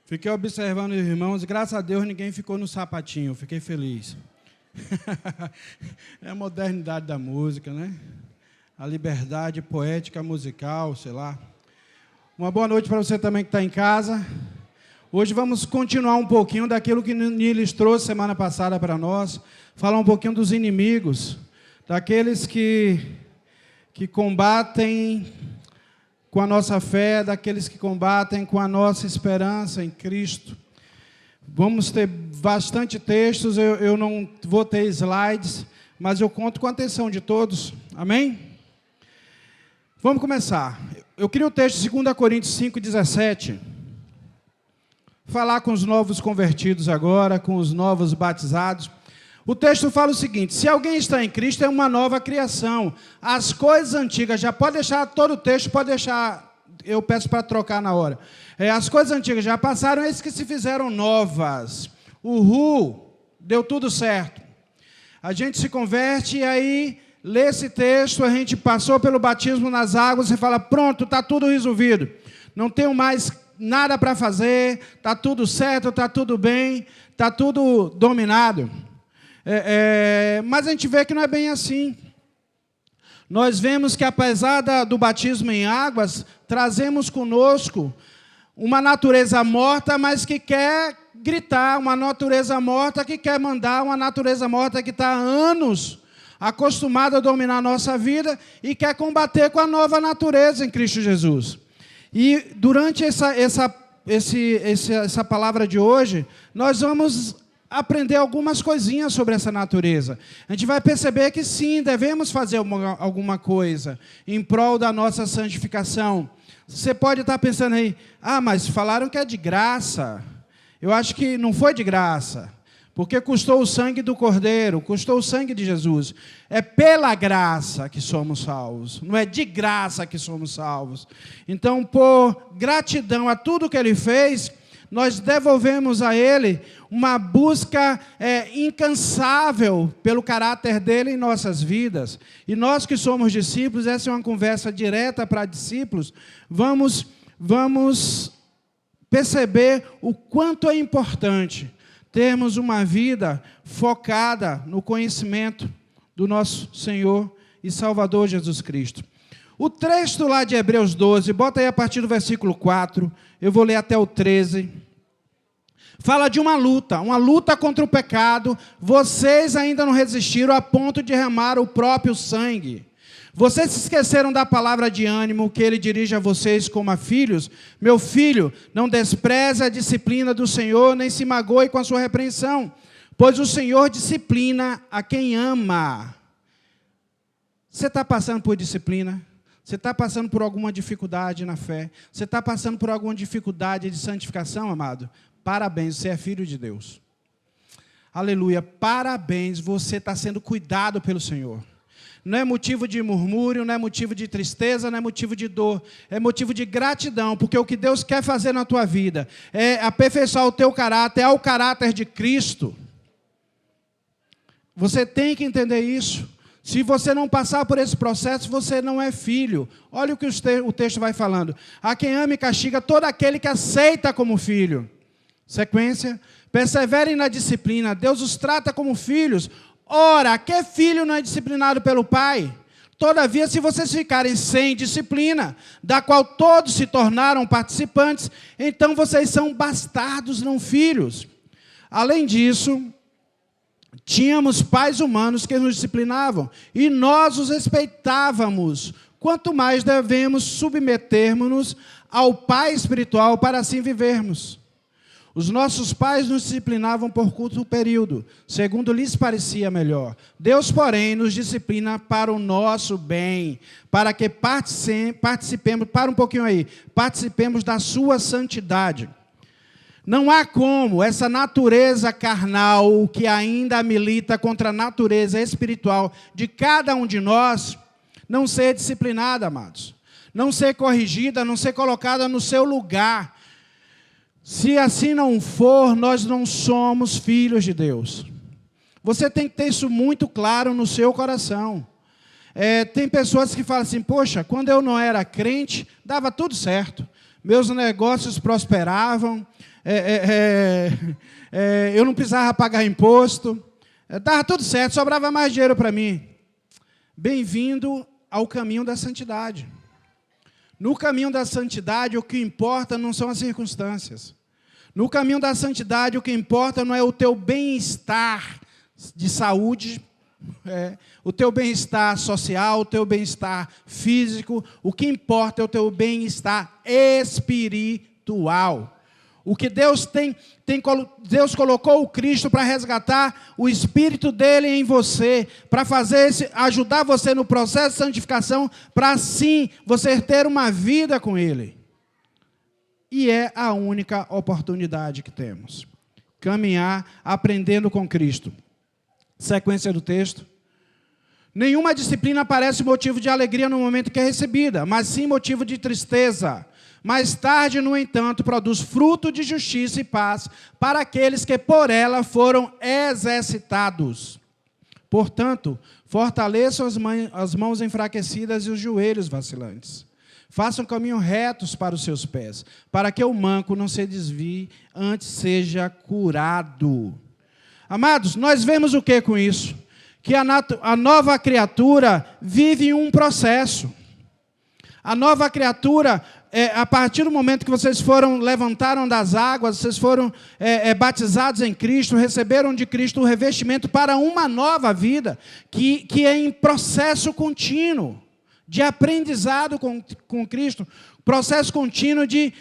Fiquei observando os irmãos, e graças a Deus ninguém ficou no sapatinho, fiquei feliz. É a modernidade da música, né? A liberdade poética, musical, sei lá. Uma boa noite para você também que está em casa. Hoje vamos continuar um pouquinho daquilo que Niles trouxe semana passada para nós, falar um pouquinho dos inimigos, daqueles que combatem com a nossa fé, daqueles que combatem com a nossa esperança em Cristo. Vamos ter bastante textos, eu não vou ter slides, mas eu conto com a atenção de todos, amém? Vamos começar. Eu queria o texto de 2 Coríntios 5:17, falar com os novos convertidos agora, com os novos batizados. O texto fala o seguinte: se alguém está em Cristo, é uma nova criação. As coisas antigas, já pode deixar todo o texto, pode deixar, eu peço para trocar na hora. As coisas antigas já passaram, eis que se fizeram novas. Deu tudo certo. A gente se converte e aí, lê esse texto, a gente passou pelo batismo nas águas e fala, pronto, está tudo resolvido. Não tenho mais nada para fazer, está tudo certo, está tudo bem, está tudo dominado. Mas a gente vê que não é bem assim. Nós vemos que, apesar do batismo em águas, trazemos conosco uma natureza morta, mas que quer gritar, uma natureza morta que quer mandar, uma natureza morta que está há anos acostumada a dominar a nossa vida e quer combater com a nova natureza em Cristo Jesus. E durante essa palavra de hoje, nós vamos aprender algumas coisinhas sobre essa natureza. A gente vai perceber que sim, devemos fazer alguma coisa em prol da nossa santificação. Você pode estar pensando aí, mas falaram que é de graça. Eu acho que não foi de graça, porque custou o sangue do Cordeiro, custou o sangue de Jesus. É pela graça que somos salvos, não é de graça que somos salvos. Então, por gratidão a tudo que Ele fez, nós devolvemos a Ele uma busca incansável pelo caráter dEle em nossas vidas. E nós que somos discípulos, essa é uma conversa direta para discípulos, vamos perceber o quanto é importante termos uma vida focada no conhecimento do nosso Senhor e Salvador Jesus Cristo. O texto lá de Hebreus 12, bota aí a partir do versículo 4, eu vou ler até o 13. Fala de uma luta contra o pecado. Vocês ainda não resistiram a ponto de derramar o próprio sangue. Vocês se esqueceram da palavra de ânimo que Ele dirige a vocês como a filhos. Meu filho, não despreze a disciplina do Senhor, nem se magoe com a sua repreensão, pois o Senhor disciplina a quem ama. Você está passando por disciplina? Você está passando por alguma dificuldade na fé? Você está passando por alguma dificuldade de santificação, amado? Parabéns, você é filho de Deus. Aleluia, parabéns, você está sendo cuidado pelo Senhor. Não é motivo de murmúrio, não é motivo de tristeza, não é motivo de dor, é motivo de gratidão, porque o que Deus quer fazer na tua vida é aperfeiçoar o teu caráter, é o caráter de Cristo. Você tem que entender isso. Se você não passar por esse processo, você não é filho. Olha o que o texto vai falando. A quem ama e castiga todo aquele que aceita como filho. Sequência. Perseverem na disciplina. Deus os trata como filhos. Ora, que filho não é disciplinado pelo pai? Todavia, se vocês ficarem sem disciplina, da qual todos se tornaram participantes, então vocês são bastardos, não filhos. Além disso, tínhamos pais humanos que nos disciplinavam, e nós os respeitávamos. Quanto mais devemos submetermos-nos ao Pai espiritual para assim vivermos. Os nossos pais nos disciplinavam por curto período, segundo lhes parecia melhor. Deus, porém, nos disciplina para o nosso bem, para que participemos, para um pouquinho aí, participemos da sua santidade. Não há como essa natureza carnal que ainda milita contra a natureza espiritual de cada um de nós não ser disciplinada, amados. Não ser corrigida, não ser colocada no seu lugar. Se assim não for, nós não somos filhos de Deus. Você tem que ter isso muito claro no seu coração. Tem pessoas que falam assim, poxa, quando eu não era crente, dava tudo certo. meus negócios prosperavam, eu não precisava pagar imposto, estava tudo certo, sobrava mais dinheiro para mim. Bem-vindo ao caminho da santidade. No caminho da santidade, o que importa não são as circunstâncias. No caminho da santidade, o que importa não é o teu bem-estar de saúde, o teu bem-estar social, o teu bem-estar físico. O que importa é o teu bem-estar espiritual. O que Deus Deus colocou o Cristo para resgatar o Espírito dele em você, para ajudar você no processo de santificação, para assim você ter uma vida com Ele. E é a única oportunidade que temos. Caminhar aprendendo com Cristo. Sequência do texto. Nenhuma disciplina parece motivo de alegria no momento que é recebida, mas sim motivo de tristeza. Mais tarde, no entanto, produz fruto de justiça e paz para aqueles que por ela foram exercitados. Portanto, fortaleçam as mãos enfraquecidas e os joelhos vacilantes. Façam caminho retos para os seus pés, para que o manco não se desvie, antes seja curado. Amados, nós vemos o que com isso? Que a nova criatura vive um processo. A nova criatura, a partir do momento que vocês levantaram das águas, vocês foram batizados em Cristo, receberam de Cristo o revestimento para uma nova vida, que é em processo contínuo, de aprendizado com Cristo, processo contínuo de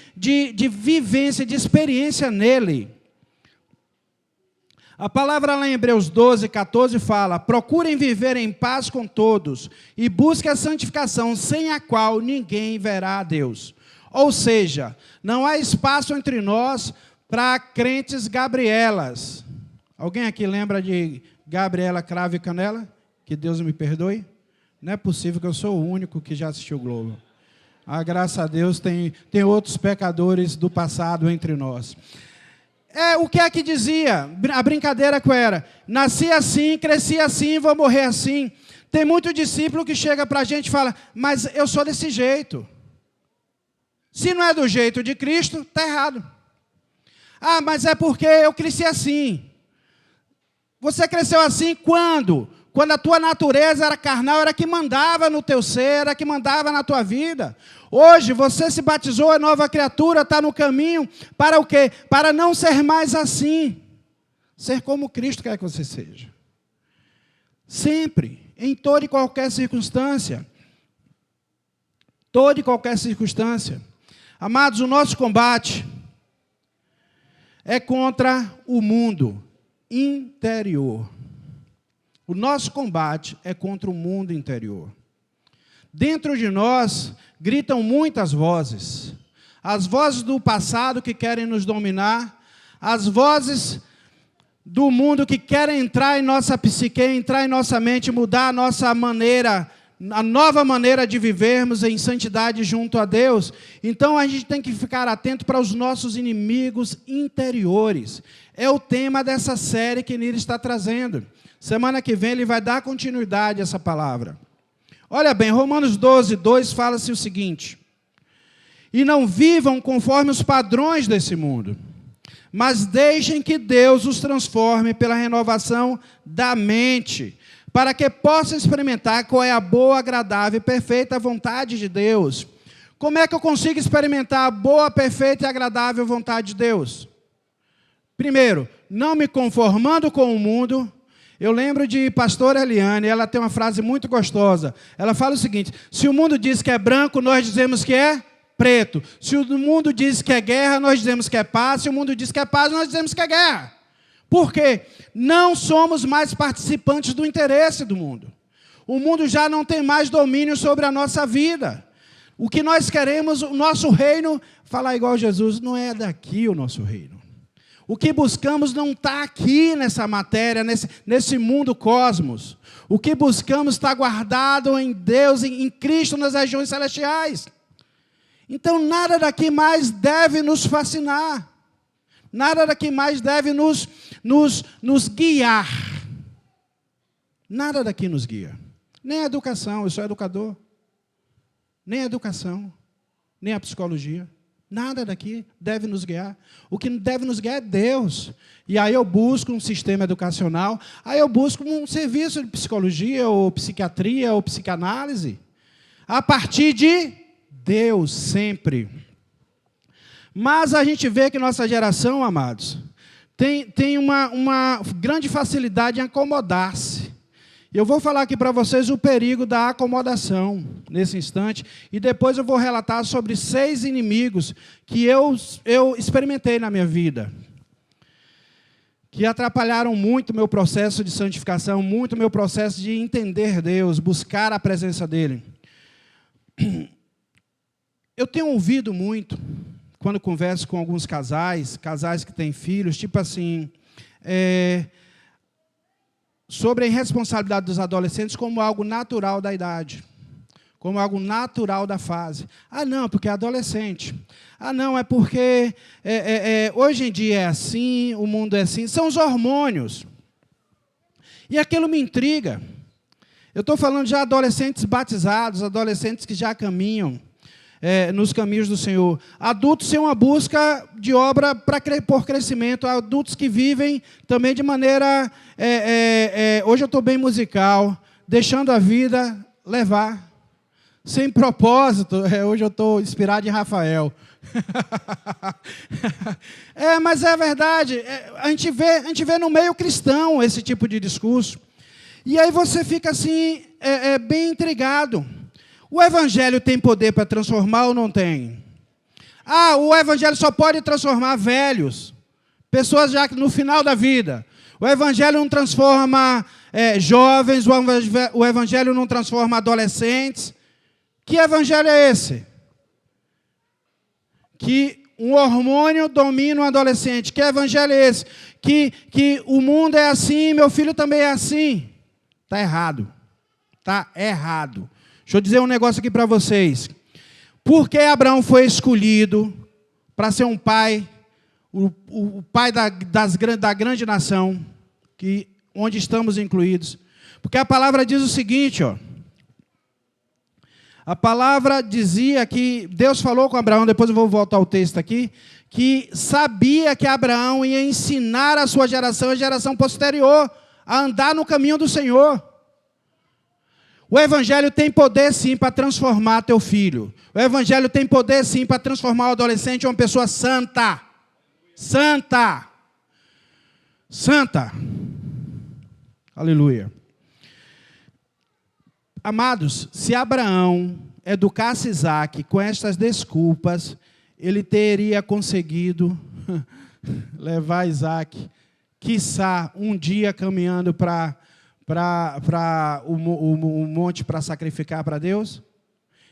vivência, de experiência nele. A palavra lá em Hebreus 12, 14 fala: procurem viver em paz com todos e busquem a santificação, sem a qual ninguém verá a Deus. Ou seja, não há espaço entre nós para crentes Gabrielas. Alguém aqui lembra de Gabriela Cravo e Canela? Que Deus me perdoe. Não é possível que eu sou o único que já assistiu o Globo. Graças a Deus tem outros pecadores do passado entre nós. O que é que dizia? A brincadeira que era: nasci assim, cresci assim, vou morrer assim. Tem muito discípulo que chega para a gente e fala: mas eu sou desse jeito. Se não é do jeito de Cristo, está errado. Mas é porque eu cresci assim. Você cresceu assim quando? Quando a tua natureza era carnal, era que mandava no teu ser, era que mandava na tua vida. Hoje você se batizou, é nova criatura, está no caminho para o quê? Para não ser mais assim. Ser como Cristo quer que você seja. Sempre, em toda e qualquer circunstância. Toda e qualquer circunstância. Amados, o nosso combate é contra o mundo interior. O nosso combate é contra o mundo interior. Dentro de nós gritam muitas vozes. As vozes do passado que querem nos dominar, as vozes do mundo que querem entrar em nossa psique, entrar em nossa mente, mudar a nossa maneira, a nova maneira de vivermos em santidade junto a Deus. Então a gente tem que ficar atento para os nossos inimigos interiores. É o tema dessa série que Nira está trazendo. Semana que vem ele vai dar continuidade a essa palavra. Olha bem, Romanos 12, 2 fala-se o seguinte: e não vivam conforme os padrões desse mundo, mas deixem que Deus os transforme pela renovação da mente, para que possam experimentar qual é a boa, agradável e perfeita vontade de Deus. Como é que eu consigo experimentar a boa, perfeita e agradável vontade de Deus? Primeiro, não me conformando com o mundo. Eu lembro de pastora Eliane, ela tem uma frase muito gostosa. Ela fala o seguinte: se o mundo diz que é branco, nós dizemos que é preto. Se o mundo diz que é guerra, nós dizemos que é paz. Se o mundo diz que é paz, nós dizemos que é guerra. Por quê? Não somos mais participantes do interesse do mundo. O mundo já não tem mais domínio sobre a nossa vida. O que nós queremos, o nosso reino, falar igual Jesus, não é daqui o nosso reino. O que buscamos não está aqui nessa matéria, nesse mundo cosmos. O que buscamos está guardado em Deus, em Cristo, nas regiões celestiais. Então, nada daqui mais deve nos fascinar. Nada daqui mais deve nos guiar. Nada daqui nos guia. Nem a educação, eu sou educador. Nem a educação, nem a psicologia. Nada daqui deve nos guiar. O que deve nos guiar é Deus. E aí eu busco um sistema educacional, aí eu busco um serviço de psicologia, ou psiquiatria, ou psicanálise, a partir de Deus, sempre. Mas a gente vê que nossa geração, amados, tem uma grande facilidade em acomodar-se. Eu vou falar aqui para vocês o perigo da acomodação, nesse instante, e depois eu vou relatar sobre 6 inimigos que eu experimentei na minha vida, que atrapalharam muito o meu processo de santificação, muito o meu processo de entender Deus, buscar a presença dEle. Eu tenho ouvido muito, quando converso com alguns casais que têm filhos, tipo assim, sobre a irresponsabilidade dos adolescentes como algo natural da idade, como algo natural da fase. Ah, não, porque é adolescente. Ah, não, é porque hoje em dia é assim, o mundo é assim. São os hormônios. E aquilo me intriga. Eu estou falando de adolescentes batizados, adolescentes que já caminham nos caminhos do Senhor. Adultos sem uma busca de obra por crescimento. Adultos que vivem também de maneira... hoje eu estou bem musical, deixando a vida levar. Sem propósito. Hoje eu estou inspirado em Rafael. Mas é verdade. A gente vê no meio cristão esse tipo de discurso. E aí você fica assim, bem intrigado. O Evangelho tem poder para transformar ou não tem? Ah, o Evangelho só pode transformar velhos, pessoas já no final da vida. O Evangelho não transforma jovens, o Evangelho não transforma adolescentes. Que Evangelho é esse? Que um hormônio domina um adolescente. Que Evangelho é esse? Que o mundo é assim, meu filho também é assim. Está errado. Está errado. Deixa eu dizer um negócio aqui para vocês. Por que Abraão foi escolhido para ser um pai, o pai da grande nação, onde estamos incluídos? Porque a palavra diz o seguinte, ó. A palavra dizia que Deus falou com Abraão, depois eu vou voltar ao texto aqui, que sabia que Abraão ia ensinar a sua geração, a geração posterior, a andar no caminho do Senhor. O Evangelho tem poder, sim, para transformar teu filho. O Evangelho tem poder, sim, para transformar o adolescente em uma pessoa santa. Santa. Santa. Aleluia. Amados, se Abraão educasse Isaac com estas desculpas, ele teria conseguido levar Isaac, quiçá, um dia caminhando para o monte para sacrificar para Deus.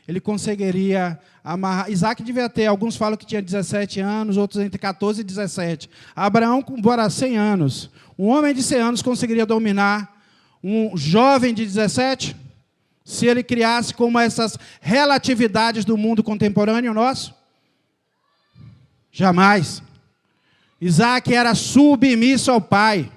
Ele conseguiria amarrar. Isaac devia ter, alguns falam que tinha 17 anos, outros entre 14 e 17. Abraão, com 100 anos. Um homem de 100 anos conseguiria dominar um jovem de 17? Se ele criasse como essas relatividades do mundo contemporâneo nosso? Jamais. Isaac era submisso ao pai.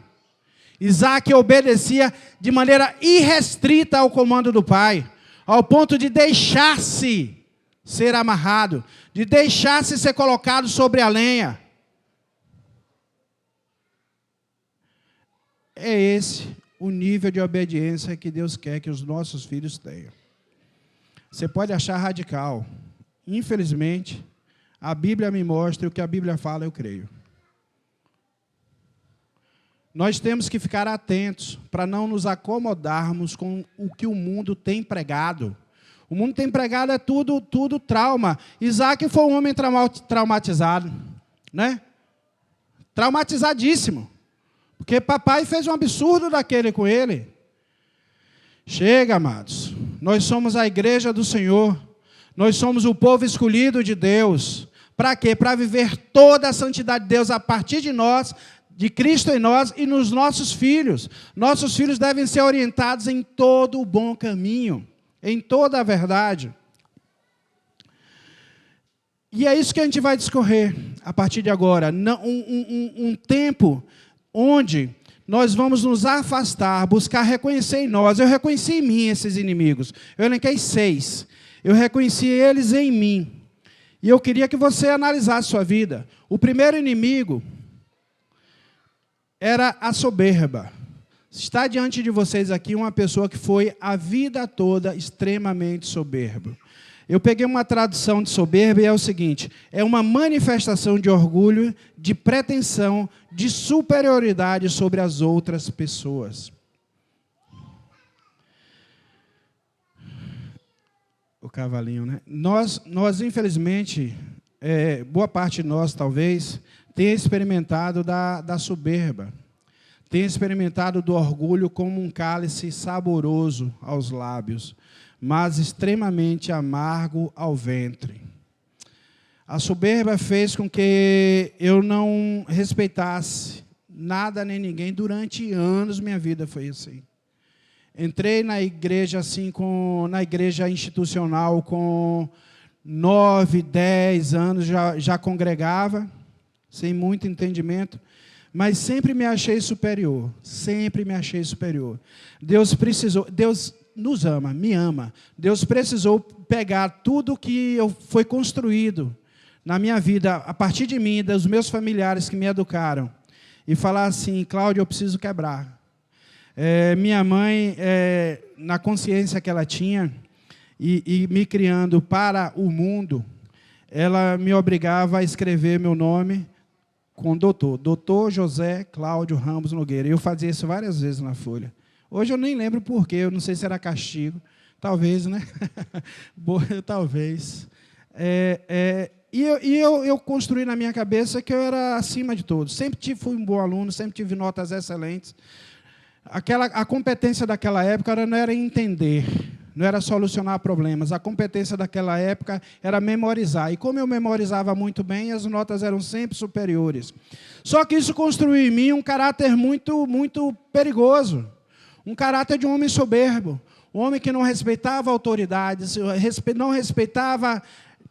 Isaac obedecia de maneira irrestrita ao comando do pai, ao ponto de deixar-se ser amarrado, de deixar-se ser colocado sobre a lenha. É esse o nível de obediência que Deus quer que os nossos filhos tenham. Você pode achar radical. Infelizmente, a Bíblia me mostra, e o que a Bíblia fala, eu creio. Nós temos que ficar atentos para não nos acomodarmos com o que o mundo tem pregado. O mundo tem pregado tudo trauma. Isaac foi um homem traumatizado, né? Traumatizadíssimo. Porque papai fez um absurdo daquele com ele. Chega, amados. Nós somos a igreja do Senhor. Nós somos o povo escolhido de Deus. Para quê? Para viver toda a santidade de Deus a partir de nós, de Cristo em nós e nos nossos filhos. Nossos filhos devem ser orientados em todo o bom caminho, em toda a verdade. E é isso que a gente vai discorrer a partir de agora. Um tempo onde nós vamos nos afastar, buscar reconhecer em nós. Eu reconheci em mim esses inimigos. Eu elenquei 6. Eu reconheci eles em mim. E eu queria que você analisasse sua vida. O primeiro inimigo era a soberba. Está diante de vocês aqui uma pessoa que foi a vida toda extremamente soberbo. Eu peguei uma tradução de soberba e é o seguinte: é uma manifestação de orgulho, de pretensão, de superioridade sobre as outras pessoas. O cavalinho, né? Nós infelizmente, boa parte de nós, talvez, tenha experimentado da soberba. Tenha experimentado do orgulho como um cálice saboroso aos lábios, mas extremamente amargo ao ventre. A soberba fez com que eu não respeitasse nada nem ninguém. Durante anos, minha vida foi assim. Entrei na igreja assim, na igreja institucional com 9, 10 anos, já congregava, sem muito entendimento, mas sempre me achei superior, sempre me achei superior. Deus nos ama, me ama. Deus precisou pegar tudo que foi construído na minha vida, a partir de mim, dos meus familiares que me educaram, e falar assim: Cláudio, eu preciso quebrar. Minha mãe, na consciência que ela tinha, e me criando para o mundo, ela me obrigava a escrever meu nome com doutor José Cláudio Ramos Nogueira. Eu fazia isso várias vezes na folha. Hoje eu nem lembro porquê, eu não sei se era castigo. Talvez, né? Talvez. Eu construí na minha cabeça que eu era acima de todos. Sempre fui um bom aluno, sempre tive notas excelentes. A competência daquela época não era entender, não era solucionar problemas. A competência daquela época era memorizar. E como eu memorizava muito bem, as notas eram sempre superiores. Só que isso construiu em mim um caráter muito, muito perigoso. Um caráter de um homem soberbo. Um homem que não respeitava autoridades, não respeitava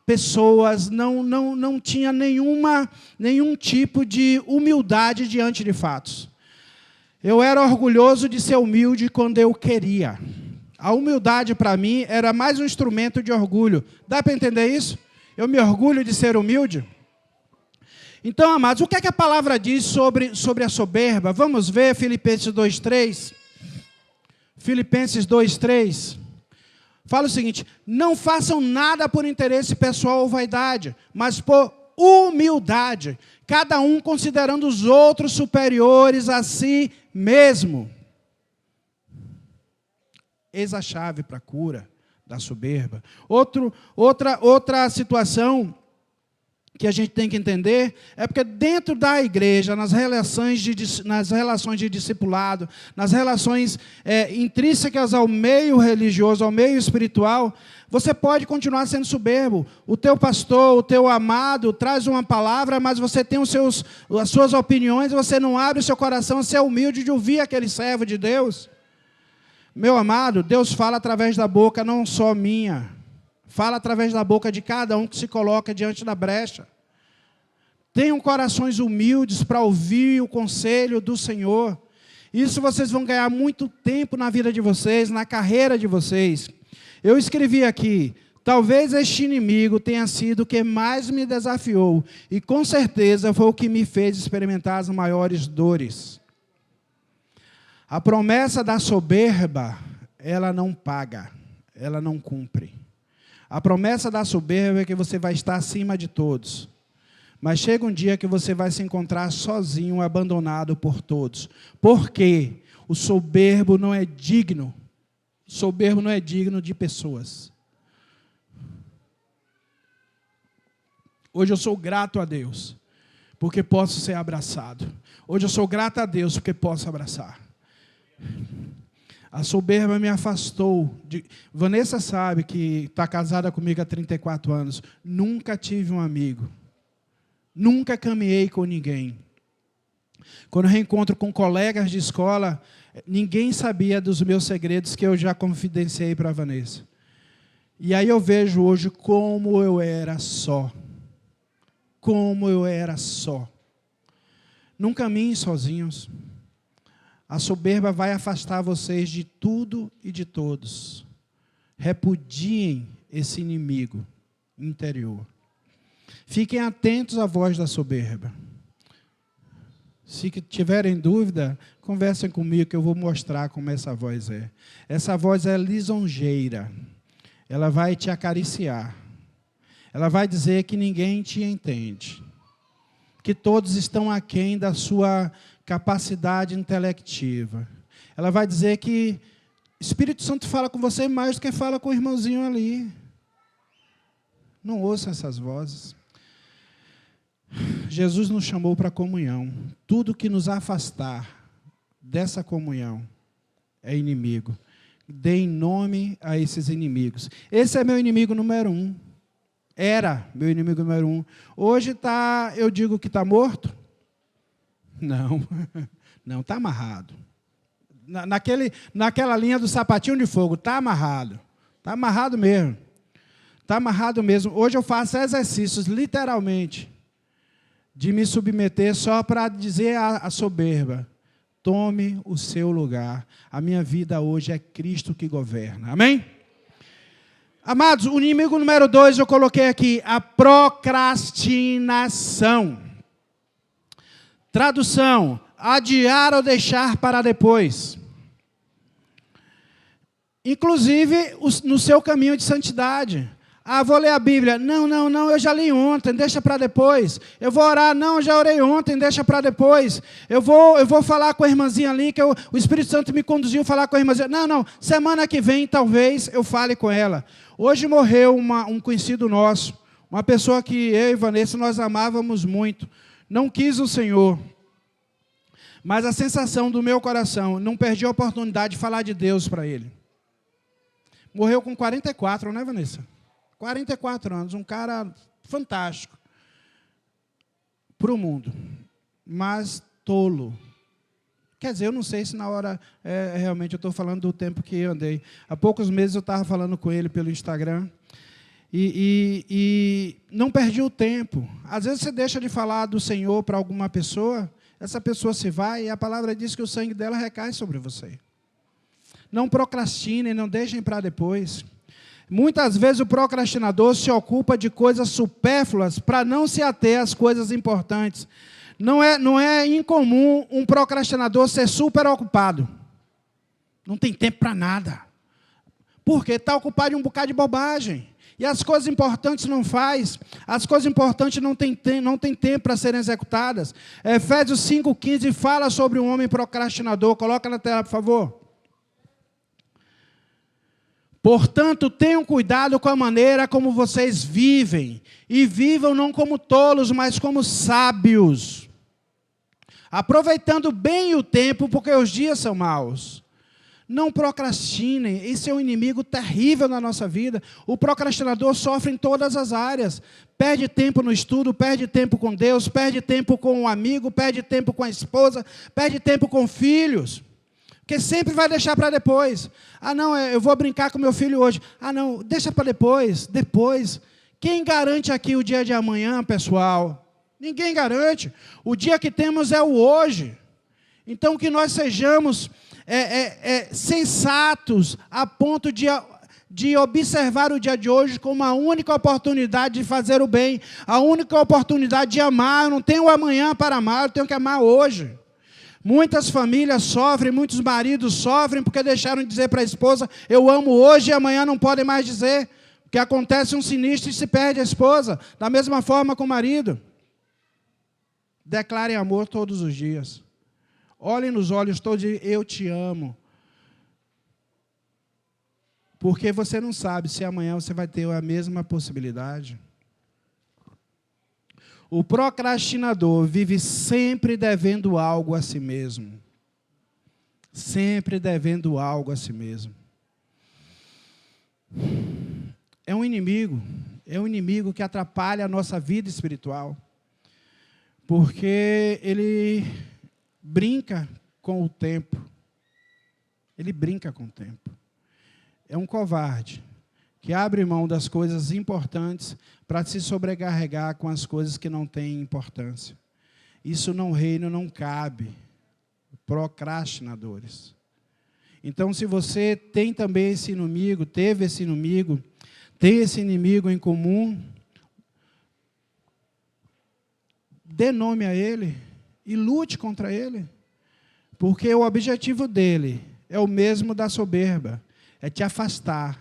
pessoas, não tinha nenhum tipo de humildade diante de fatos. Eu era orgulhoso de ser humilde quando eu queria. A humildade, para mim, era mais um instrumento de orgulho. Dá para entender isso? Eu me orgulho de ser humilde. Então, amados, o que é que a palavra diz sobre a soberba? Vamos ver Filipenses 2:3. Filipenses 2:3. Fala o seguinte: não façam nada por interesse pessoal ou vaidade, mas por humildade, cada um considerando os outros superiores a si mesmo. Eis a chave para a cura da soberba. Outra situação que a gente tem que entender é porque dentro da igreja, nas relações de discipulado, nas relações intrínsecas ao meio religioso, ao meio espiritual, você pode continuar sendo soberbo. O teu pastor, o teu amado, traz uma palavra, mas você tem as suas opiniões, você não abre o seu coração, você é humilde de ouvir aquele servo de Deus. Meu amado, Deus fala através da boca, não só minha. Fala através da boca de cada um que se coloca diante da brecha. Tenham corações humildes para ouvir o conselho do Senhor. Isso vocês vão ganhar muito tempo na vida de vocês, na carreira de vocês. Eu escrevi aqui: talvez este inimigo tenha sido o que mais me desafiou, e com certeza foi o que me fez experimentar as maiores dores. A promessa da soberba, ela não paga, ela não cumpre. A promessa da soberba é que você vai estar acima de todos. Mas chega um dia que você vai se encontrar sozinho, abandonado por todos. Por quê? O soberbo não é digno. O soberbo não é digno de pessoas. Hoje eu sou grato a Deus, porque posso ser abraçado. Hoje eu sou grato a Deus, porque posso abraçar. A soberba me afastou. Vanessa sabe que está casada comigo há 34 anos. Nunca tive um amigo. Nunca caminhei com ninguém. Quando eu reencontro com colegas de escola, ninguém sabia dos meus segredos que eu já confidenciei para a Vanessa. E aí eu vejo hoje como eu era só. Como eu era só. Não caminhem sozinhos. A soberba vai afastar vocês de tudo e de todos. Repudiem esse inimigo interior. Fiquem atentos à voz da soberba. Se tiverem dúvida, conversem comigo que eu vou mostrar como essa voz é. Essa voz é lisonjeira. Ela vai te acariciar. Ela vai dizer que ninguém te entende. Que todos estão aquém da sua capacidade intelectiva. Ela vai dizer que o Espírito Santo fala com você mais do que fala com o irmãozinho ali. Não ouçam essas vozes. Jesus nos chamou para a comunhão. Tudo que nos afastar dessa comunhão é inimigo. Deem nome a esses inimigos. Esse é meu inimigo número 1. Era meu inimigo número 1. Hoje está, eu digo que está morto? Não, não, está amarrado. Naquela linha do sapatinho de fogo, está amarrado. Está amarrado mesmo. Está amarrado mesmo. Hoje eu faço exercícios, literalmente, de me submeter só para dizer à soberba: tome o seu lugar. A minha vida hoje é Cristo que governa. Amém? Amados, o inimigo número 2 eu coloquei aqui, a procrastinação. Tradução: adiar ou deixar para depois. Inclusive no seu caminho de santidade. Ah, vou ler a Bíblia. Não, eu já li ontem, deixa para depois. Eu vou orar. Não, eu já orei ontem, deixa para depois. Eu vou falar com a irmãzinha ali, que o Espírito Santo me conduziu a falar com a irmãzinha. Não, semana que vem talvez eu fale com ela. Hoje morreu um conhecido nosso, uma pessoa que eu e Vanessa nós amávamos muito. Não quis o Senhor. Mas a sensação do meu coração, não perdi a oportunidade de falar de Deus para ele. Morreu com 44, não é, Vanessa? 44 anos, um cara fantástico para o mundo, mas tolo. Quer dizer, eu não sei se na hora, realmente eu estou falando do tempo que eu andei. Há poucos meses eu estava falando com ele pelo Instagram e não perdi o tempo. Às vezes você deixa de falar do Senhor para alguma pessoa, essa pessoa se vai e a palavra diz que o sangue dela recai sobre você. Não procrastinem, não deixem para depois. Muitas vezes o procrastinador se ocupa de coisas supérfluas para não se ater às coisas importantes. Não é incomum um procrastinador ser super ocupado. Não tem tempo para nada. Porque está ocupado em um bocado de bobagem. E as coisas importantes não faz. As coisas importantes não tem tempo para serem executadas. Efésios 5,15 fala sobre um homem procrastinador. Coloca na tela, por favor. Portanto, tenham cuidado com a maneira como vocês vivem. E vivam não como tolos, mas como sábios. Aproveitando bem o tempo, porque os dias são maus. Não procrastinem. Esse é um inimigo terrível na nossa vida. O procrastinador sofre em todas as áreas. Perde tempo no estudo, perde tempo com Deus, perde tempo com um amigo, perde tempo com a esposa, perde tempo com filhos. Porque sempre vai deixar para depois. Ah, não, eu vou brincar com meu filho hoje. Ah, não, deixa para depois. Depois. Quem garante aqui o dia de amanhã, pessoal? Ninguém garante. O dia que temos é o hoje. Então, que nós sejamos sensatos a ponto de observar o dia de hoje como a única oportunidade de fazer o bem, a única oportunidade de amar. Eu não tenho amanhã para amar, eu tenho que amar hoje. Muitas famílias sofrem, muitos maridos sofrem porque deixaram de dizer para a esposa: eu amo hoje, e amanhã não podem mais dizer. Porque acontece um sinistro e se perde a esposa. Da mesma forma com o marido. Declarem amor todos os dias. Olhem nos olhos todos e eu te amo. Porque você não sabe se amanhã você vai ter a mesma possibilidade. O procrastinador vive sempre devendo algo a si mesmo. Sempre devendo algo a si mesmo. É um inimigo que atrapalha a nossa vida espiritual. Porque ele brinca com o tempo. Ele brinca com o tempo. É um covarde que abre mão das coisas importantes para se sobrecarregar com as coisas que não têm importância. Isso no reino não cabe. Procrastinadores. Então, se você tem também esse inimigo, teve esse inimigo, tem esse inimigo em comum, dê nome a ele e lute contra ele. Porque o objetivo dele é o mesmo da soberba. É te afastar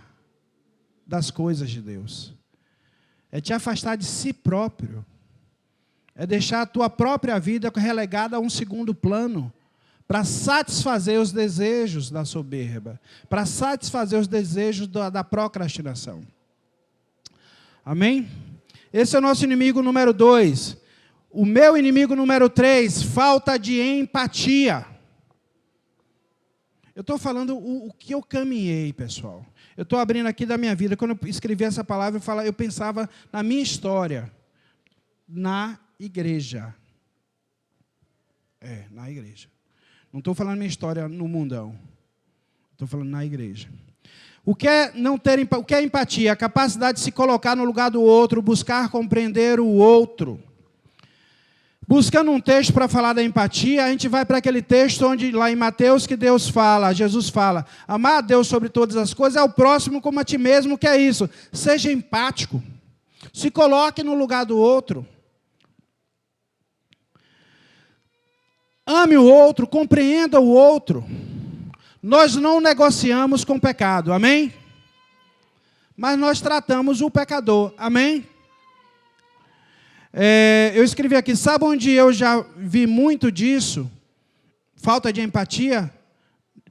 das coisas de Deus. É te afastar de si próprio. É deixar a tua própria vida relegada a um segundo plano, para satisfazer os desejos da soberba, para satisfazer os desejos da procrastinação. Amém? Esse é o nosso inimigo número 2. O meu inimigo número 3, falta de empatia. Eu estou falando o que eu caminhei, pessoal. Eu estou abrindo aqui da minha vida. Quando eu escrevi essa palavra, eu pensava na minha história. Na igreja. Na igreja. Não estou falando minha história no mundão. Estou falando na igreja. O que é empatia? A capacidade de se colocar no lugar do outro, buscar compreender o outro. Buscando um texto para falar da empatia, a gente vai para aquele texto onde, lá em Mateus, que Jesus fala, amar a Deus sobre todas as coisas, é o próximo como a ti mesmo, que é isso. Seja empático. Se coloque no lugar do outro. Ame o outro, compreenda o outro. Nós não negociamos com o pecado, amém? Mas nós tratamos o pecador, amém? Eu escrevi aqui, sabe onde eu já vi muito disso? Falta de empatia?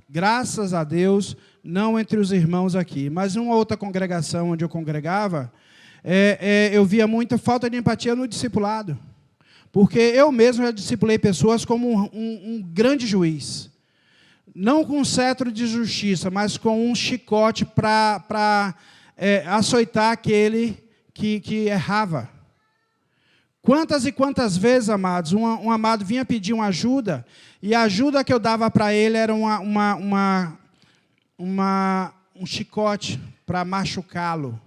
Graças a Deus, não entre os irmãos aqui, mas em uma outra congregação onde eu congregava, eu via muita falta de empatia no discipulado. Porque eu mesmo já discipulei pessoas como um grande juiz. Não com um cetro de justiça, mas com um chicote para açoitar aquele que errava. Quantas e quantas vezes, amados, um amado vinha pedir uma ajuda, e a ajuda que eu dava para ele era um chicote para machucá-lo.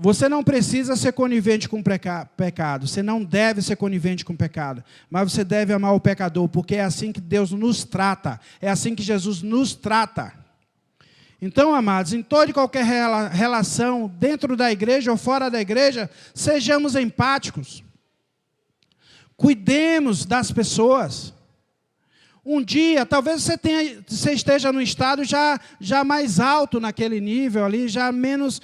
Você não precisa ser conivente com o pecado, você não deve ser conivente com o pecado, mas você deve amar o pecador, porque é assim que Deus nos trata, é assim que Jesus nos trata. Então, amados, em toda e qualquer relação, dentro da igreja ou fora da igreja, sejamos empáticos. Cuidemos das pessoas. Um dia, talvez você esteja no estado já mais alto naquele nível ali, já menos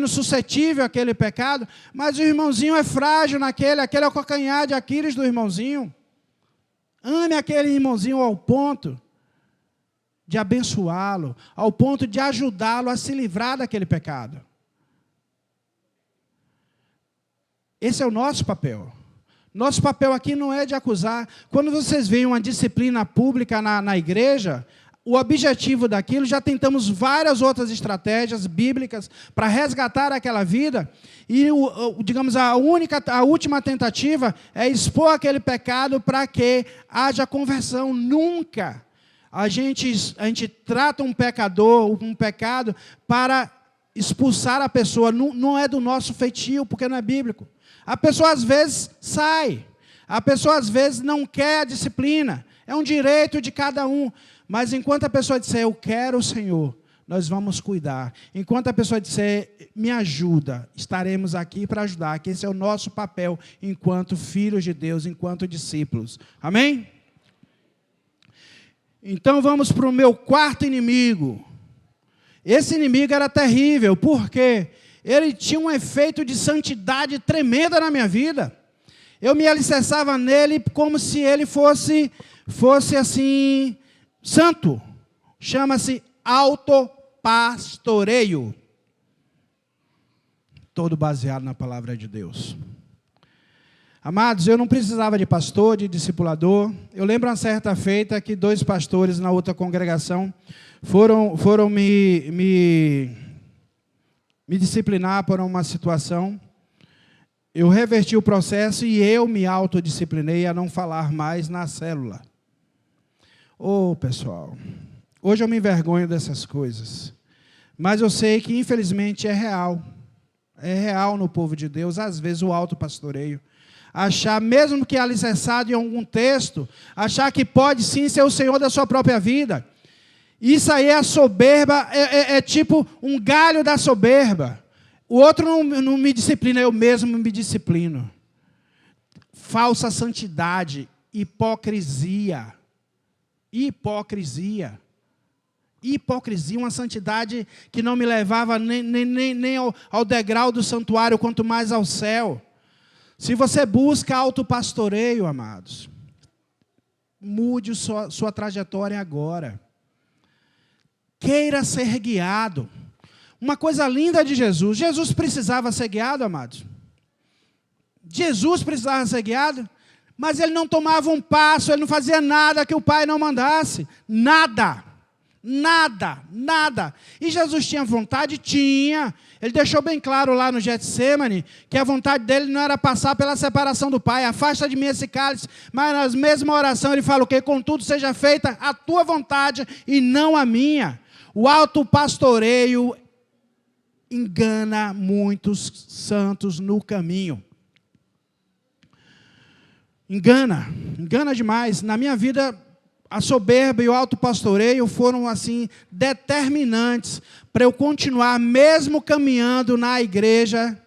suscetível àquele pecado, mas o irmãozinho é frágil aquele é o calcanhar de Aquiles do irmãozinho. Ame aquele irmãozinho ao ponto de abençoá-lo, ao ponto de ajudá-lo a se livrar daquele pecado. Esse é o nosso papel. Nosso papel aqui não é de acusar. Quando vocês veem uma disciplina pública na igreja, o objetivo daquilo, já tentamos várias outras estratégias bíblicas para resgatar aquela vida, e digamos, a última tentativa é expor aquele pecado para que haja conversão. Nunca a gente trata um pecado para expulsar a pessoa. Não é do nosso feitio, porque não é bíblico. A pessoa às vezes sai, a pessoa às vezes não quer a disciplina, é um direito de cada um, mas enquanto a pessoa disser, eu quero o Senhor, nós vamos cuidar. Enquanto a pessoa disser, me ajuda, estaremos aqui para ajudar, que esse é o nosso papel enquanto filhos de Deus, enquanto discípulos. Amém? Então vamos para o meu quarto inimigo. Esse inimigo era terrível, por quê? Ele tinha um efeito de santidade tremenda na minha vida. Eu me alicerçava nele como se ele fosse assim, santo. Chama-se autopastoreio. Todo baseado na palavra de Deus. Amados, eu não precisava de pastor, de discipulador. Eu lembro uma certa feita que 2 pastores na outra congregação foram me disciplinar por uma situação. Eu reverti o processo e eu me autodisciplinei a não falar mais na célula. Pessoal, hoje eu me envergonho dessas coisas, mas eu sei que infelizmente é real no povo de Deus, às vezes o autopastoreio. Achar, mesmo que alicerçado em algum texto, achar que pode sim ser o Senhor da sua própria vida. Isso aí é a soberba, é tipo um galho da soberba. O outro não me disciplina, eu mesmo me disciplino. falsa santidade, hipocrisia. Hipocrisia. Hipocrisia, uma santidade que não me levava nem ao degrau do santuário, quanto mais ao céu. Se você busca autopastoreio, amados, mude sua trajetória agora. Queira ser guiado. Uma coisa linda de Jesus. Jesus precisava ser guiado, amados. Jesus precisava ser guiado, mas ele não tomava um passo, ele não fazia nada que o Pai não mandasse. Nada. Nada, nada. E Jesus tinha vontade? Tinha. Ele deixou bem claro lá no Getsemane que a vontade dele não era passar pela separação do Pai. Afasta de mim esse cálice. Mas na mesma oração ele fala o quê? Contudo seja feita a tua vontade e não a minha. O autopastoreio engana muitos santos no caminho. Engana demais. Na minha vida, a soberba e o autopastoreio foram, assim, determinantes para eu continuar, mesmo caminhando na igreja,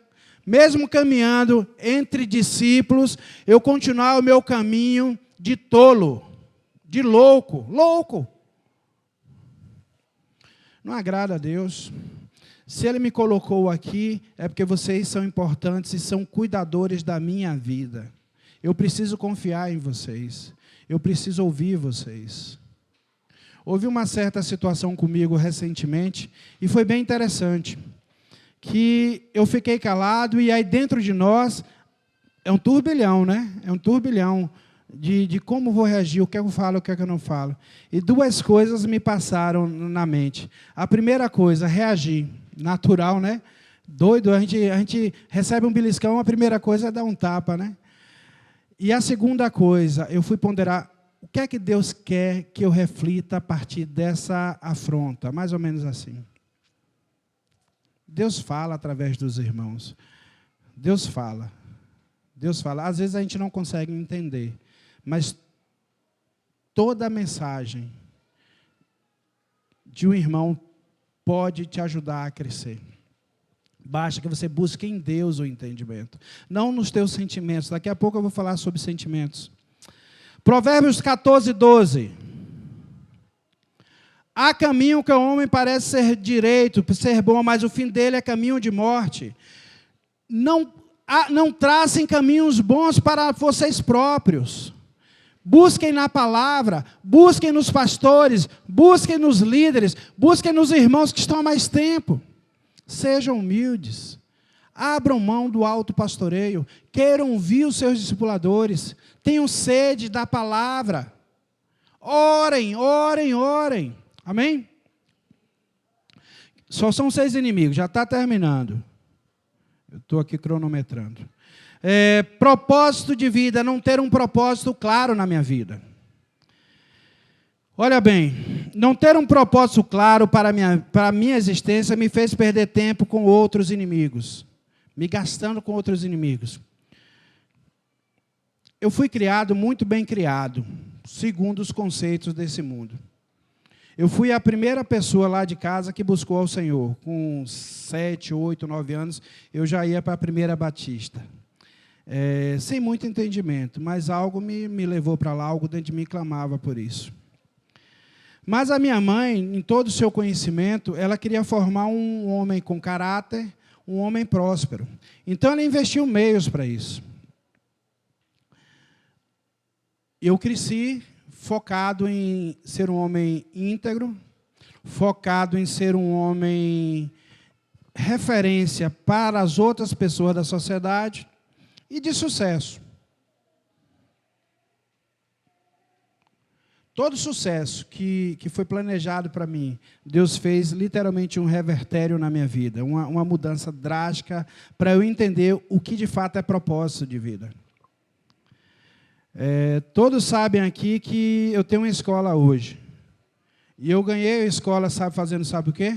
mesmo caminhando entre discípulos, eu continuar o meu caminho de tolo, de louco. Não agrada a Deus. Se Ele me colocou aqui, é porque vocês são importantes e são cuidadores da minha vida. Eu preciso confiar em vocês. Eu preciso ouvir vocês. Houve uma certa situação comigo recentemente, e foi bem interessante, que eu fiquei calado, e aí dentro de nós, é um turbilhão, né? É um turbilhão de como vou reagir, o que eu falo, o que eu não falo. E duas coisas me passaram na mente. A primeira coisa, reagir. Natural, né? Doido, a gente recebe um beliscão, a primeira coisa é dar um tapa, né? E a segunda coisa, eu fui ponderar, o que é que Deus quer que eu reflita a partir dessa afronta? Mais ou menos assim. Deus fala através dos irmãos. Deus fala. Deus fala. Às vezes a gente não consegue entender, mas toda a mensagem de um irmão pode te ajudar a crescer. Basta que você busque em Deus o entendimento, não nos teus sentimentos. Daqui a pouco eu vou falar sobre sentimentos. Provérbios 14, 12. Há caminho que o homem parece ser direito, ser bom, mas o fim dele é caminho de morte. Não tracem caminhos bons para vocês próprios. Busquem na palavra, busquem nos pastores, busquem nos líderes, busquem nos irmãos que estão há mais tempo. Sejam humildes, abram mão do autopastoreio, queiram ouvir os seus discipuladores, tenham sede da palavra, orem. Amém? Só são 6 inimigos, já está terminando. Eu estou aqui cronometrando. Propósito de vida, não ter um propósito claro na minha vida. Olha bem, não ter um propósito claro para a minha existência me fez perder tempo com outros inimigos, me gastando com outros inimigos. Eu fui criado, muito bem criado, segundo os conceitos desse mundo. Eu fui a primeira pessoa lá de casa que buscou ao Senhor. Com 7, 8, 9 anos, eu já ia para a primeira batista. Sem muito entendimento, mas algo me levou para lá, algo dentro de mim clamava por isso. Mas a minha mãe, em todo o seu conhecimento, ela queria formar um homem com caráter, um homem próspero. Então, ela investiu meios para isso. Eu cresci focado em ser um homem íntegro, focado em ser um homem referência para as outras pessoas da sociedade e de sucesso. Todo sucesso que foi planejado para mim, Deus fez literalmente um revertério na minha vida, uma mudança drástica para eu entender o que de fato é propósito de vida. Todos sabem aqui que eu tenho uma escola hoje. E eu ganhei a escola, sabe o quê?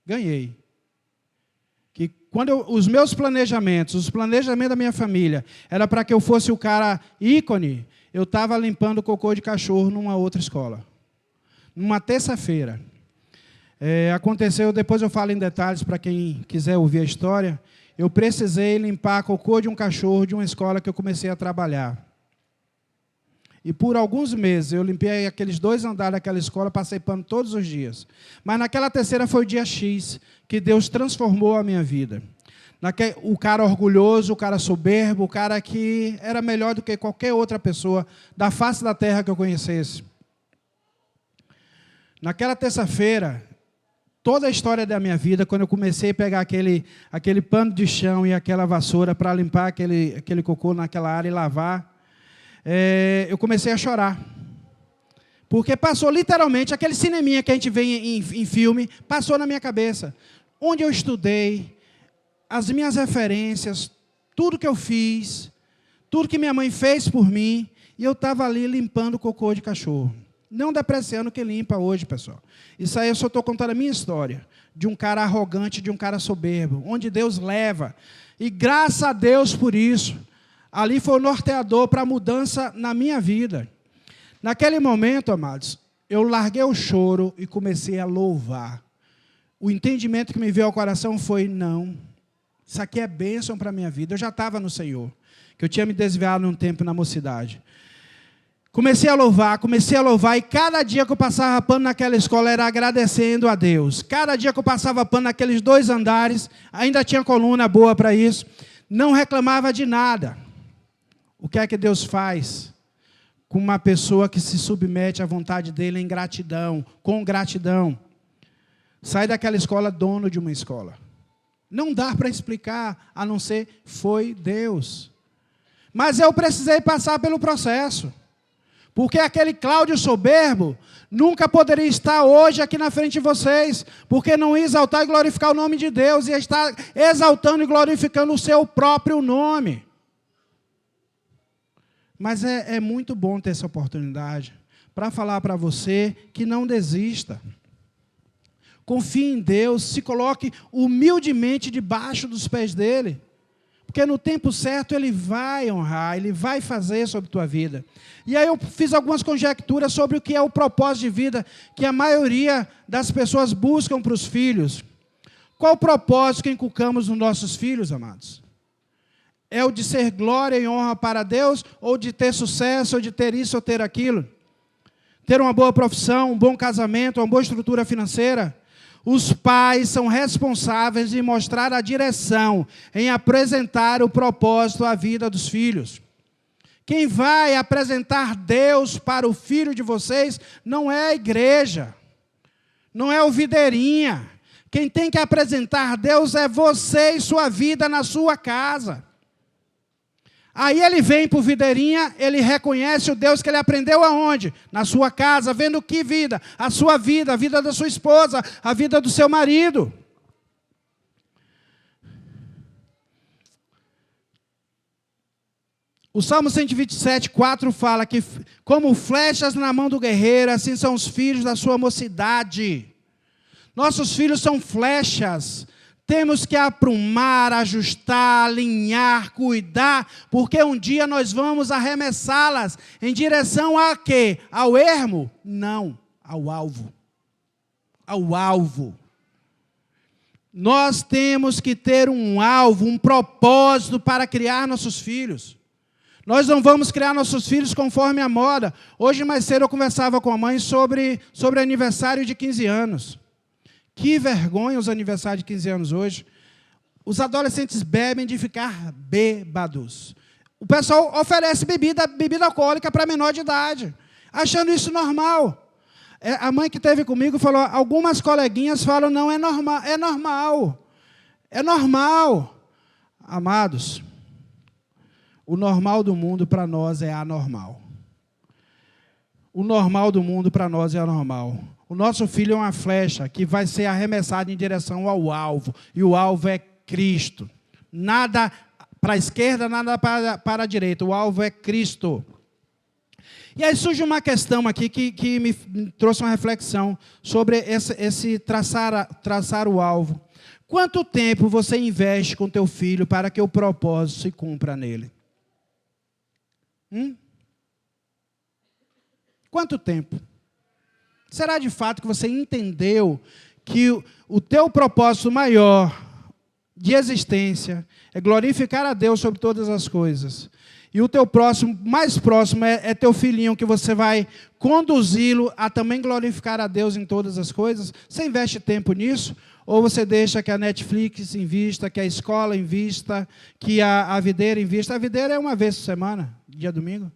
Ganhei. Que quando os meus planejamentos, os planejamentos da minha família, era para que eu fosse o cara ícone, eu estava limpando cocô de cachorro numa outra escola. Numa terça-feira. Aconteceu, depois eu falo em detalhes para quem quiser ouvir a história. eu precisei limpar cocô de um cachorro de uma escola que eu comecei a trabalhar. E por alguns meses eu limpei aqueles 2 andares daquela escola, passei pano todos os dias. Mas naquela terceira foi o dia X, que Deus transformou a minha vida. O cara orgulhoso, o cara soberbo, o cara que era melhor do que qualquer outra pessoa da face da terra que eu conhecesse. Naquela terça-feira, toda a história da minha vida, quando eu comecei a pegar aquele pano de chão e aquela vassoura para limpar aquele cocô naquela área e lavar, eu comecei a chorar. Porque passou literalmente, aquele cineminha que a gente vê em filme, passou na minha cabeça. Onde eu estudei, as minhas referências, tudo que eu fiz, tudo que minha mãe fez por mim, e eu estava ali limpando cocô de cachorro. Não depreciando quem limpa hoje, pessoal. Isso aí eu só estou contando a minha história, de um cara arrogante, de um cara soberbo, onde Deus leva. E graças a Deus por isso. Ali foi o norteador para a mudança na minha vida. Naquele momento, amados, eu larguei o choro e comecei a louvar. O entendimento que me veio ao coração foi, não, isso aqui é bênção para a minha vida. Eu já estava no Senhor, que eu tinha me desviado um tempo na mocidade. Comecei a louvar, e cada dia que eu passava pano naquela escola era agradecendo a Deus. Cada dia que eu passava pano naqueles 2 andares, ainda tinha coluna boa para isso, não reclamava de nada. O que é que Deus faz com uma pessoa que se submete à vontade dele em gratidão, com gratidão? Sai daquela escola dono de uma escola. Não dá para explicar, a não ser foi Deus. Mas eu precisei passar pelo processo. Porque aquele Cláudio soberbo nunca poderia estar hoje aqui na frente de vocês, porque não ia exaltar e glorificar o nome de Deus, ia estar exaltando e glorificando o seu próprio nome. Mas é muito bom ter essa oportunidade para falar para você que não desista. Confie em Deus, se coloque humildemente debaixo dos pés dele. Porque no tempo certo Ele vai honrar, Ele vai fazer sobre a tua vida. E aí eu fiz algumas conjecturas sobre o que é o propósito de vida que a maioria das pessoas buscam para os filhos. Qual o propósito que inculcamos nos nossos filhos, amados? É o de ser glória e honra para Deus, ou de ter sucesso, ou de ter isso ou ter aquilo? Ter uma boa profissão, um bom casamento, uma boa estrutura financeira? Os pais são responsáveis em mostrar a direção, em apresentar o propósito à vida dos filhos. Quem vai apresentar Deus para o filho de vocês não é a igreja, não é o videirinha. Quem tem que apresentar Deus é você e sua vida na sua casa. Aí ele vem para o videirinha, ele reconhece o Deus que ele aprendeu aonde? Na sua casa, vendo que vida? A sua vida, a vida da sua esposa, a vida do seu marido. O Salmo 127, 4 fala que, como flechas na mão do guerreiro, assim são os filhos da sua mocidade. Nossos filhos são flechas. Temos que aprumar, ajustar, alinhar, cuidar, porque um dia nós vamos arremessá-las em direção a quê? Ao ermo? Não, ao alvo. Ao alvo. Nós temos que ter um alvo, um propósito para criar nossos filhos. Nós não vamos criar nossos filhos conforme a moda. Hoje mais cedo eu conversava com a mãe sobre aniversário de 15 anos. Que vergonha os aniversários de 15 anos hoje. Os adolescentes bebem de ficar bêbados. O pessoal oferece bebida alcoólica para menor de idade, achando isso normal. A mãe que esteve comigo falou, algumas coleguinhas falam, não, é normal. É normal. É normal. Amados, o normal do mundo para nós é anormal. O normal do mundo para nós é anormal. O nosso filho é uma flecha que vai ser arremessada em direção ao alvo. E o alvo é Cristo. Nada para a esquerda, nada para a direita. O alvo é Cristo. E aí surge uma questão aqui que me trouxe uma reflexão sobre esse traçar o alvo. Quanto tempo você investe com teu filho para que o propósito se cumpra nele? Quanto tempo? Será de fato que você entendeu que o teu propósito maior de existência, é glorificar a Deus sobre todas as coisas. E o teu próximo, mais próximo, é teu filhinho, que você vai conduzi-lo a também glorificar a Deus em todas as coisas. Você investe tempo nisso? Ou você deixa que a Netflix invista, que a escola invista, que a videira invista? A videira é uma vez por semana, dia domingo.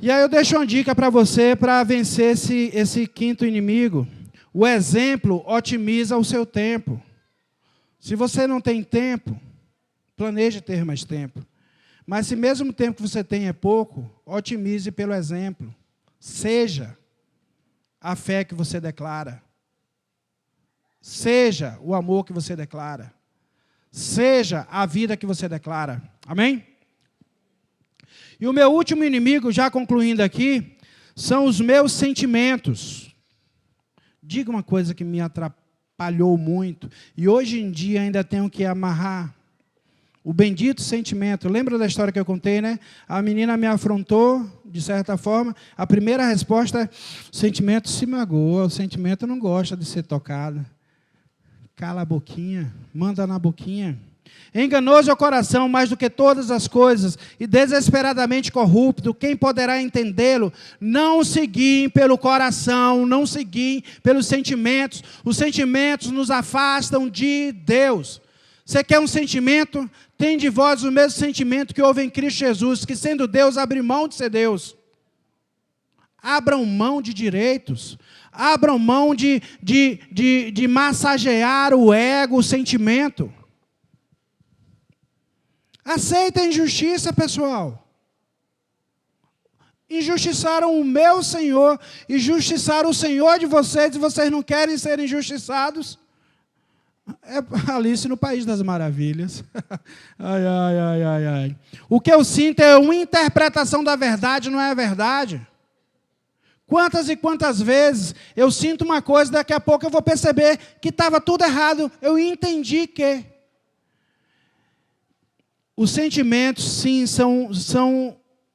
E aí eu deixo uma dica para você, para vencer esse quinto inimigo. O exemplo otimiza o seu tempo. Se você não tem tempo, planeje ter mais tempo. Mas se mesmo o tempo que você tem é pouco, otimize pelo exemplo. Seja a fé que você declara. Seja o amor que você declara. Seja a vida que você declara. Amém? E o meu último inimigo, já concluindo aqui, são os meus sentimentos. Diga uma coisa que me atrapalhou muito, e hoje em dia ainda tenho que amarrar. O bendito sentimento. Lembra da história que eu contei, né? A menina me afrontou, de certa forma. A primeira resposta é: o sentimento se magoa, o sentimento não gosta de ser tocado. Cala a boquinha, manda na boquinha. Enganoso é o coração mais do que todas as coisas, e desesperadamente corrupto, quem poderá entendê-lo? Não se guiem pelo coração, não se guiem pelos sentimentos. Os sentimentos nos afastam de Deus. Você quer um sentimento? Tem de vós o mesmo sentimento que houve em Cristo Jesus, que sendo Deus, abre mão de ser Deus. Abram mão de direitos. Abram mão de massagear o ego, o sentimento. Aceita a injustiça, pessoal. Injustiçaram o meu Senhor, injustiçaram o Senhor de vocês, e vocês não querem ser injustiçados? É Alice no País das Maravilhas. Ai. O que eu sinto é uma interpretação da verdade, não é a verdade. Quantas e quantas vezes eu sinto uma coisa, daqui a pouco eu vou perceber que estava tudo errado. Eu entendi que os sentimentos, sim,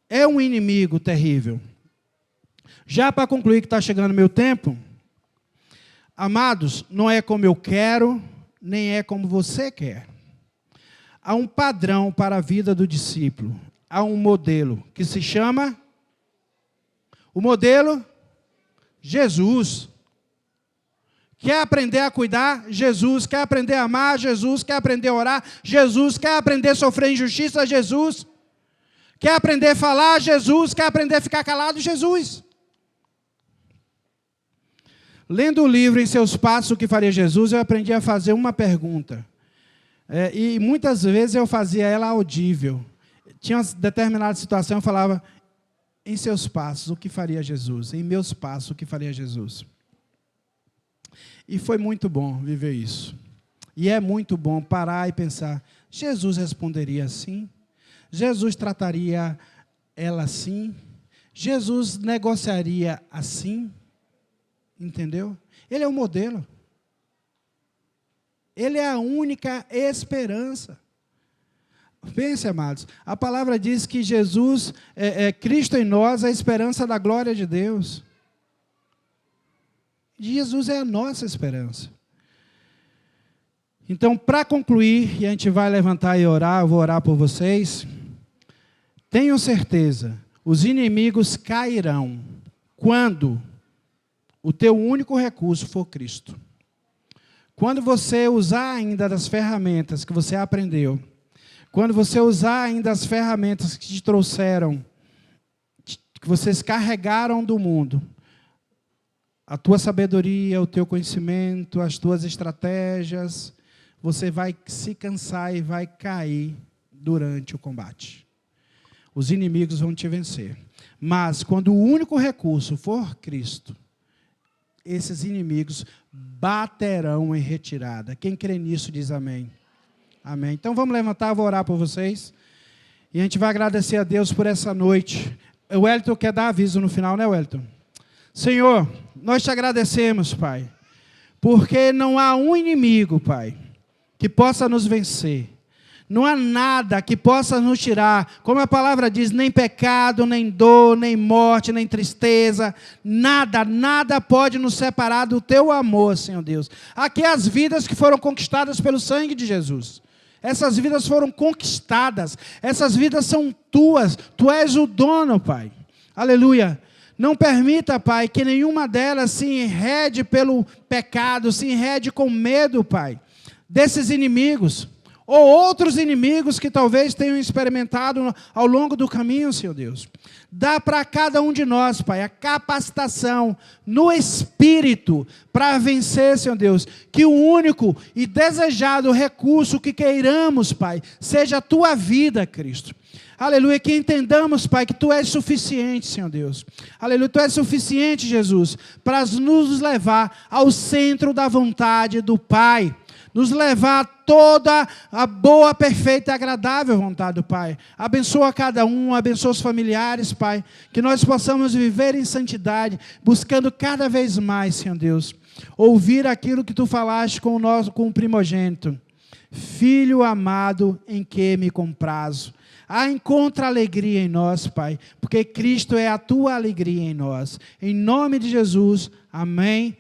é um inimigo terrível. Já para concluir, que está chegando o meu tempo, amados, não é como eu quero, nem é como você quer. Há um padrão para a vida do discípulo. Há um modelo que se chama... O modelo? Jesus. Quer aprender a cuidar? Jesus. Quer aprender a amar? Jesus. Quer aprender a orar? Jesus. Quer aprender a sofrer injustiça? Jesus. Quer aprender a falar? Jesus. Quer aprender a ficar calado? Jesus. Lendo o livro Em Seus Passos, o que faria Jesus, eu aprendi a fazer uma pergunta. E muitas vezes eu fazia ela audível. Tinha uma determinada situação, eu falava: em seus passos, o que faria Jesus? Em meus passos, o que faria Jesus? E foi muito bom viver isso. E é muito bom parar e pensar: Jesus responderia assim? Jesus trataria ela assim? Jesus negociaria assim? Entendeu? Ele é o modelo. Ele é a única esperança. Pense, amados, a palavra diz que Jesus, Cristo em nós, a esperança da glória de Deus. Jesus é a nossa esperança. Então, para concluir, e a gente vai levantar e orar, eu vou orar por vocês. Tenham certeza, os inimigos cairão quando o teu único recurso for Cristo. Quando você usar ainda das ferramentas que você aprendeu, quando você usar ainda as ferramentas que te trouxeram, que vocês carregaram do mundo, a tua sabedoria, o teu conhecimento, as tuas estratégias, você vai se cansar e vai cair durante o combate. Os inimigos vão te vencer. Mas quando o único recurso for Cristo, esses inimigos baterão em retirada. Quem crê nisso diz amém. Amém. Então vamos levantar, vou orar por vocês. E a gente vai agradecer a Deus por essa noite. O Wellington quer dar aviso no final, né, Wellington? Senhor, nós te agradecemos, Pai, porque não há um inimigo, Pai, que possa nos vencer. Não há nada que possa nos tirar, como a palavra diz, nem pecado, nem dor, nem morte, nem tristeza, nada, nada pode nos separar do teu amor, Senhor Deus. Aqui as vidas que foram conquistadas pelo sangue de Jesus. Essas vidas foram conquistadas, essas vidas são tuas, tu és o dono, Pai. Aleluia. Não permita, Pai, que nenhuma delas se enrede pelo pecado, se enrede com medo, Pai, desses inimigos, ou outros inimigos que talvez tenham experimentado ao longo do caminho, Senhor Deus. Dá para cada um de nós, Pai, a capacitação no Espírito para vencer, Senhor Deus, que o único e desejado recurso que queiramos, Pai, seja a Tua vida, Cristo. Aleluia, que entendamos, Pai, que Tu és suficiente, Senhor Deus. Aleluia, Tu és suficiente, Jesus, para nos levar ao centro da vontade do Pai. Nos levar a toda a boa, perfeita e agradável vontade do Pai. Abençoa cada um, abençoa os familiares, Pai. Que nós possamos viver em santidade, buscando cada vez mais, Senhor Deus, ouvir aquilo que Tu falaste com o primogênito. Filho amado em que me comprazo. Encontra alegria em nós, Pai, porque Cristo é a Tua alegria em nós. Em nome de Jesus, amém.